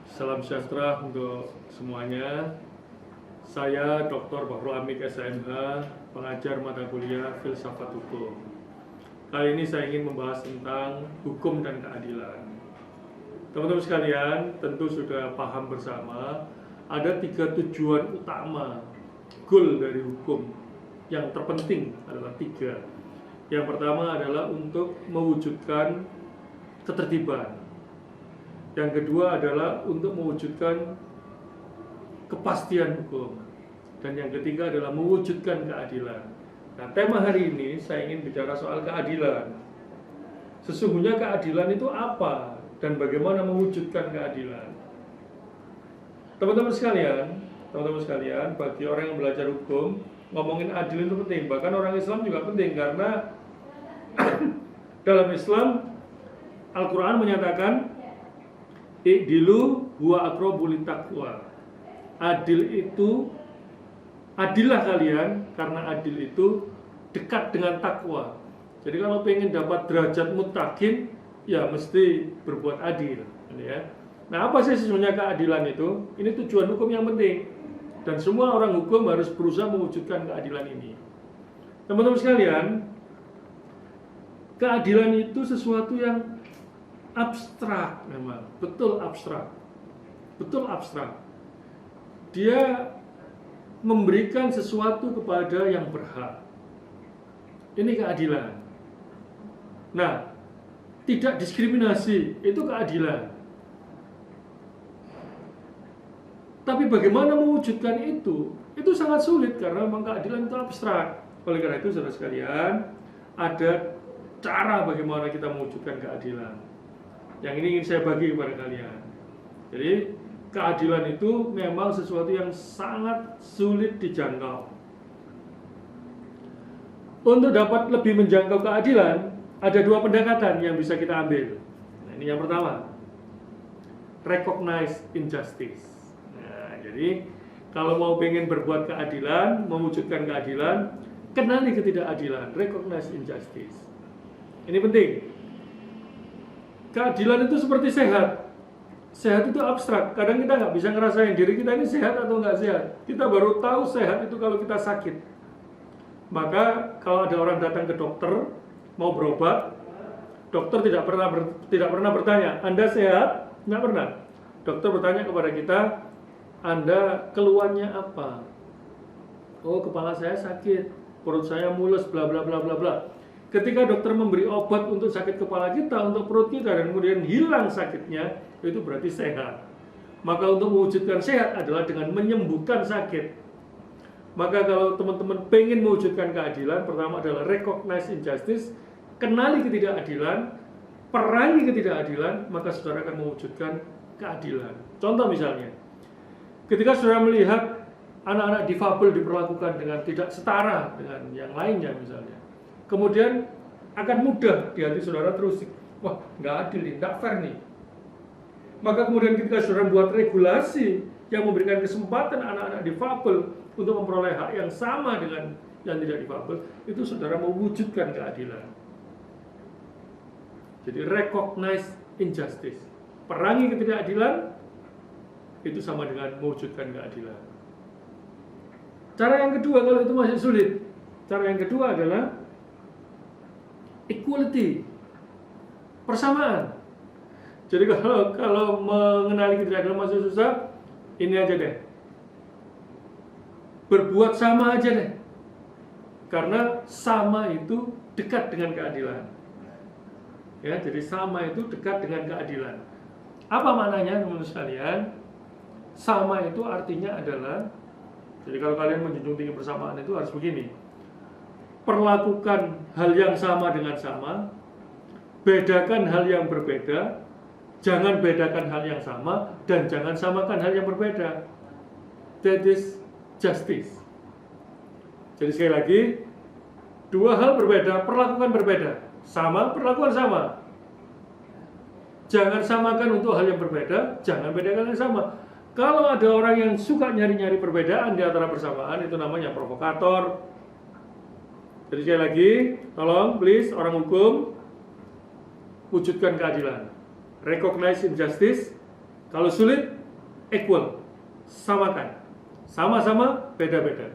Salam sejahtera untuk semuanya. Saya Dr. Bahrul Amik SMH, pengajar mata kuliah Filsafat Hukum. Kali ini saya ingin membahas tentang hukum dan keadilan. Teman-teman sekalian, tentu sudah paham bersama ada 3 tujuan utama, goal dari hukum. Yang terpenting adalah 3. Yang pertama adalah untuk mewujudkan ketertiban. Yang kedua adalah untuk mewujudkan kepastian hukum. Dan yang ketiga adalah mewujudkan keadilan. Nah, tema hari ini saya ingin bicara soal keadilan. Sesungguhnya keadilan itu apa dan bagaimana mewujudkan keadilan? Teman-teman sekalian, bagi orang yang belajar hukum, ngomongin adil itu penting. Bahkan orang Islam juga penting karena dalam Islam Al-Quran menyatakan I'dilu huwa aqrabu littaqwa. Adillah kalian karena adil itu dekat dengan takwa. Jadi kalau pengen dapat derajat muttaqin, ya mesti berbuat adil, ya. Nah, apa sih sesungguhnya keadilan itu? Ini tujuan hukum yang penting. Dan semua orang hukum harus berusaha mewujudkan keadilan ini. Teman-teman sekalian, keadilan itu sesuatu yang abstrak memang, betul abstrak. Dia memberikan sesuatu kepada yang berhak. Ini keadilan. Nah, tidak diskriminasi, itu keadilan. Tapi bagaimana mewujudkan itu sangat sulit karena memang keadilan itu abstrak. Oleh karena itu, saudara sekalian, ada cara bagaimana kita mewujudkan keadilan. Yang ini ingin saya bagi kepada kalian. Jadi keadilan itu memang sesuatu yang sangat sulit dijangkau. Untuk dapat lebih menjangkau keadilan, ada 2 pendekatan yang bisa kita ambil. Nah, ini yang pertama, recognize injustice. Nah, jadi kalau mau pengen berbuat keadilan, mewujudkan keadilan, kenali ketidakadilan, recognize injustice. Ini penting. Keadilan itu seperti sehat. Sehat itu abstrak. Kadang kita nggak bisa ngerasain diri kita ini sehat atau nggak sehat. Kita baru tahu sehat itu kalau kita sakit. Maka kalau ada orang datang ke dokter mau berobat, dokter tidak pernah bertanya, Anda sehat? Nggak pernah. Dokter bertanya kepada kita, Anda keluhannya apa? Oh, kepala saya sakit, perut saya mules, bla bla bla bla bla. Ketika dokter memberi obat untuk sakit kepala kita, untuk perut kita, dan kemudian hilang sakitnya, itu berarti sehat. Maka untuk mewujudkan sehat adalah dengan menyembuhkan sakit. Maka kalau teman-teman pengen mewujudkan keadilan, pertama adalah recognize injustice, kenali ketidakadilan, perangi ketidakadilan, maka saudara akan mewujudkan keadilan. Contoh misalnya, ketika saudara melihat anak-anak difabel diperlakukan dengan tidak setara dengan yang lainnya misalnya, kemudian akan mudah di hati saudara terus, wah nggak adil nih, nggak fair nih. Maka kemudian ketika saudara buat regulasi yang memberikan kesempatan anak-anak difabel untuk memperoleh hak yang sama dengan yang tidak difabel, itu saudara mewujudkan keadilan. Jadi recognize injustice, perangi ketidakadilan, itu sama dengan mewujudkan keadilan. Cara yang kedua kalau itu masih sulit, cara yang kedua adalah equality, persamaan. Jadi kalau mengenali ketidakadilan masih susah, ini aja deh, berbuat sama aja deh, karena sama itu dekat dengan keadilan. Ya, jadi sama itu dekat dengan keadilan. Apa maknanya, teman-teman sekalian? Sama itu artinya adalah, jadi kalau kalian menjunjung tinggi persamaan itu harus begini. Perlakukan hal yang sama dengan sama, bedakan hal yang berbeda, jangan bedakan hal yang sama, dan jangan samakan hal yang berbeda. That is justice. Jadi sekali lagi, 2 hal berbeda, perlakukan berbeda. Sama, perlakuan sama. Jangan samakan untuk hal yang berbeda, jangan bedakan yang sama. Kalau ada orang yang suka nyari-nyari perbedaan di antara persamaan, itu namanya provokator. Jadi sekali lagi, tolong please orang hukum, wujudkan keadilan. Recognize injustice, Kalau sulit, equal, samakan. Sama-sama, beda-beda.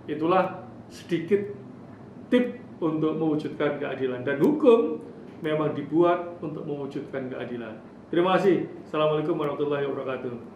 Itulah sedikit tip untuk mewujudkan keadilan. Dan hukum memang dibuat untuk mewujudkan keadilan. Terima kasih. Assalamualaikum warahmatullahi wabarakatuh.